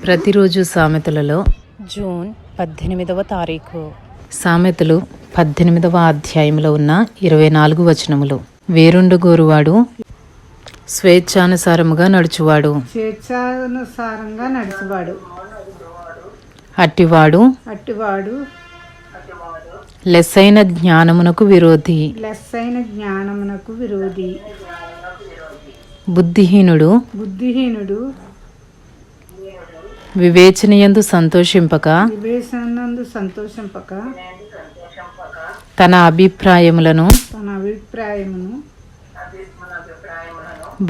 ప్రతిరోజు సామెతలలో జూన్ 18వ తారీఖు సామెతలు 18వ అధ్యాయంలో ఉన్న 24 వచనములు. వేరుండగోరువాడు స్వేచ్ఛానుసారముగా నడుచువాడు, అట్టివాడు లెస్సైన జ్ఞానమునకు విరోధి. బుద్ధిహీనుడు వివేచనయందు సంతోషింపక తన అభిప్రాయములను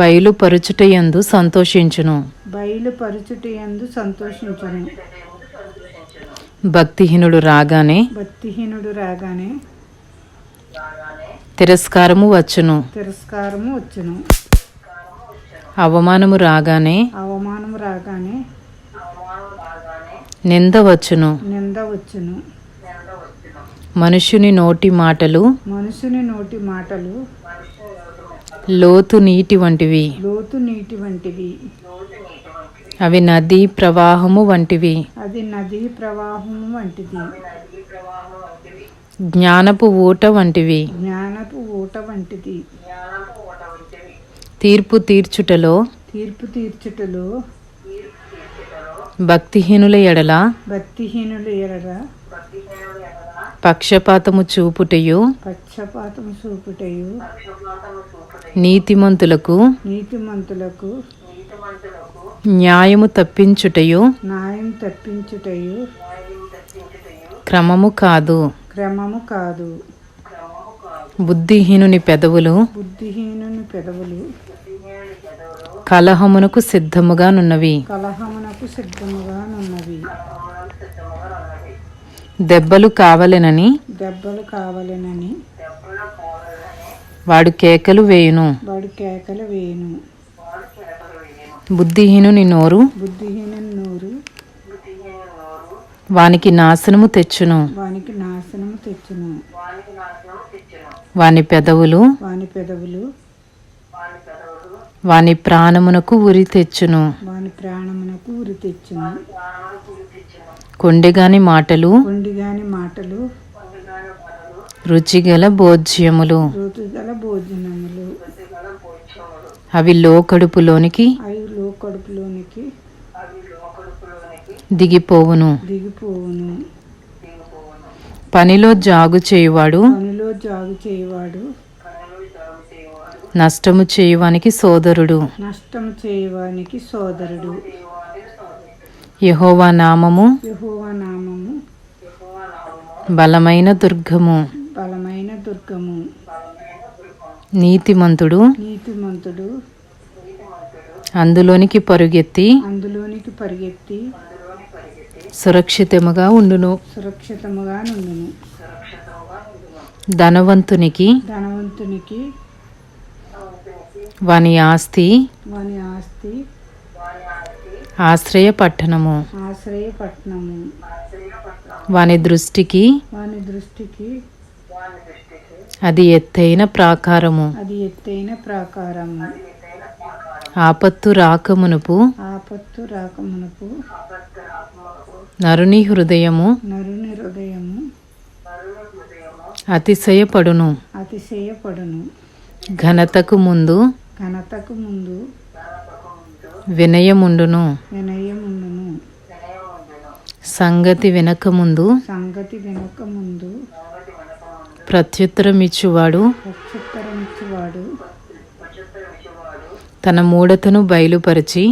బయలుపరుచుటయందు సంతోషించును. భక్తిహీనుడు రాగానే తిరస్కారము వచ్చును. అవమానము రాగానే నింద వచ్చును. మనుషుని నోటి మాటలు లోతు నీటి వంటివి. అవి నదీ ప్రవాహము వంటివి. జ్ఞానపు ఊట వంటివి. తీర్పు తీర్చుటలో భక్తిహీనుల ఎడల పక్షపాతము చూపుటయు నీతిమంతులకు న్యాయము తప్పించుటయు క్రమము కాదు. బుద్ధిహీనుని పెదవులు కలహమునకు సిద్ధముగానున్నవి. దెబ్బలు కావలెనని వాడు కేకలు వేయును. బుద్ధిహీనుని నోరు వానికి నాశనము తెచ్చును. వాని పెదవులు వాని ప్రాణమునకు ఉరి తెచ్చును. కొండెగాని మాటలు రుచిగల భోజ్యములు. అవి లోకడుపులోనికి దిగిపోవును. పనిలో జాగు చేయువాడు నష్టము చేయువానికి సోదరుడు. యెహోవా నామము బలమైన దుర్గము. నీతిమంతుడు అందులోనికి పరుగెత్తి సురక్షితముగా ఉండును. ధనవంతునికి వాని ఆస్తి ఆశ్రయ పట్టణము. వాని దృష్టికి అది ఎత్తైన ప్రాకారము. ఆపత్తు రాకమునుపు నరుని హృదయము అతిశయపడును. ఘనతకు ముందు వినయముండును. సంగతి వినకముందు ప్రత్యుత్తరమిచ్చువాడు తన మూఢతను బయలుపరిచి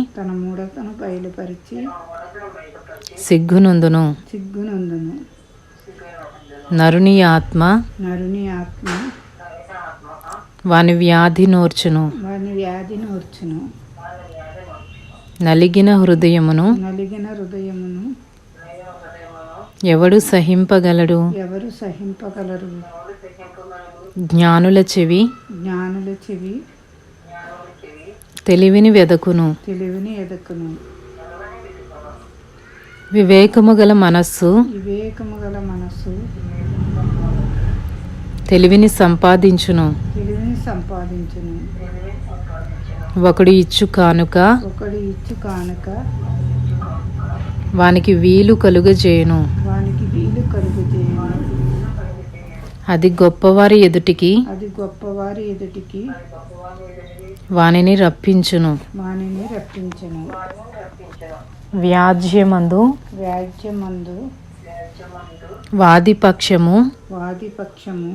సిగ్గునందును. నరుని ఆత్మ వాని వ్యాధి నోర్చును. నలిగిన హృదయమును ఎవడు సహింపగలడు? జ్ఞానుల చెవి తెలివిని వెదకును. వివేకము గల మనస్సు తెలివిని సంపాదించును. ఒకడు ఇచ్చు కానుక వానికి వీలు కలుగజేయును. వానికి వీలు కలుగజేయును. అది గొప్పవారి ఎదుటికి అది గొప్పవారి ఎదుటికి వానిని రప్పించును. వానిని రప్పించును. వ్యాజ్యమందు వ్యాజ్యమందు వాదిపక్షము వాదిపక్షము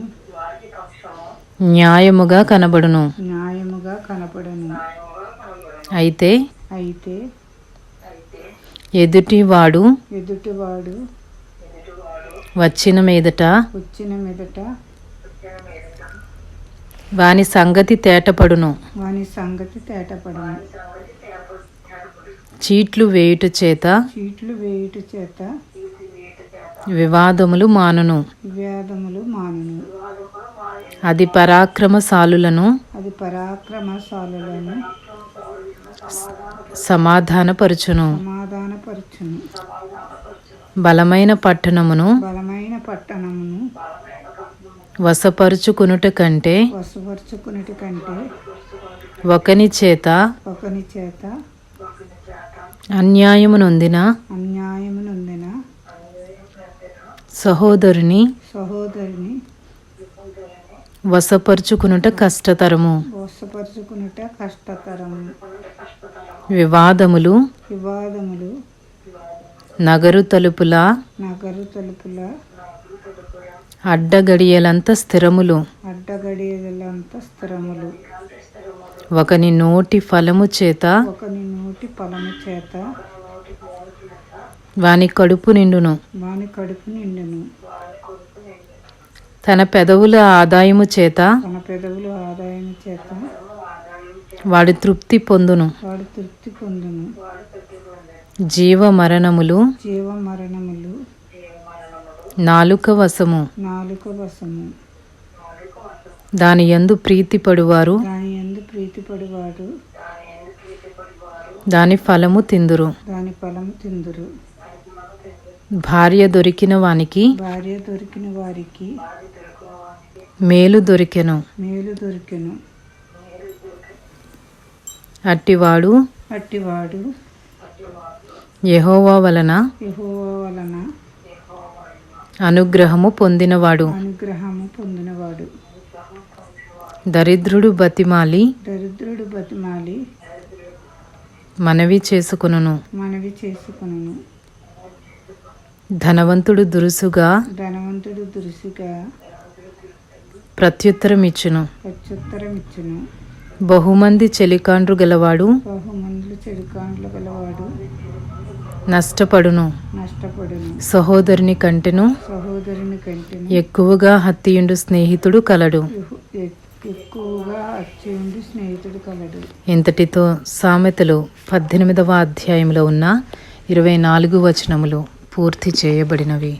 న్యాయముగా కనబడును. న్యాయముగా కనపడను. అయితే అయితే ఎదుటివాడు ఎదుటివాడు వచ్చిన మీదట వాని సంగతి తేటపడును. వాని సంగతి తేటపడును. చీట్లు వేయుట చేత చీట్లు వేయుట చేత వివాదములు మానును. వివాదములు మానును. అది పరాక్రమశాలులను అది పరాక్రమశాలులను సమాధానపరచును. సమాధానపరచును. బలమైన పట్టణమును బలమైన పట్టణమును వశపరుచుకునుట కంటే వశపరుచుకునుట కంటే ఒకని చేత అన్యాయమునొందిన సహోదరుని వశపరుచుకునుట కష్టతరము. వివాదములు నగరు తలుపుల అడ్డగడియలంత స్థిరములు. ఒకని నోటి ఫలము చేత వాని కడుపు నిండును. తన పెదవుల ఆదాయము చేత వాడు తృప్తి పొందును. జీవ మరణములు నాలుక వశము. దాని యందు ప్రీతిపడువారు దాని ఫలము తిందురు. భార్య దొరికిన వానికి మేలు దొరికెను. అట్టివాడు యెహోవా వలన అనుగ్రహము పొందినవాడు. దరిద్రుడు బతిమాలి మనవి చేసుకొనును. ధనవంతుడు దురుసుగా ప్రత్యుత్తరమిచ్చును. బహుమంది చెలికాండ్రు గలవాడు నష్టపడును. సహోదరుని కంటెను ఎక్కువగా హత్తియుండు స్నేహితుడు కలడు. ఇంతటితో సామెతలు 18వ అధ్యాయంలో ఉన్న 24 వచనములు పూర్తి చేయబడినవి.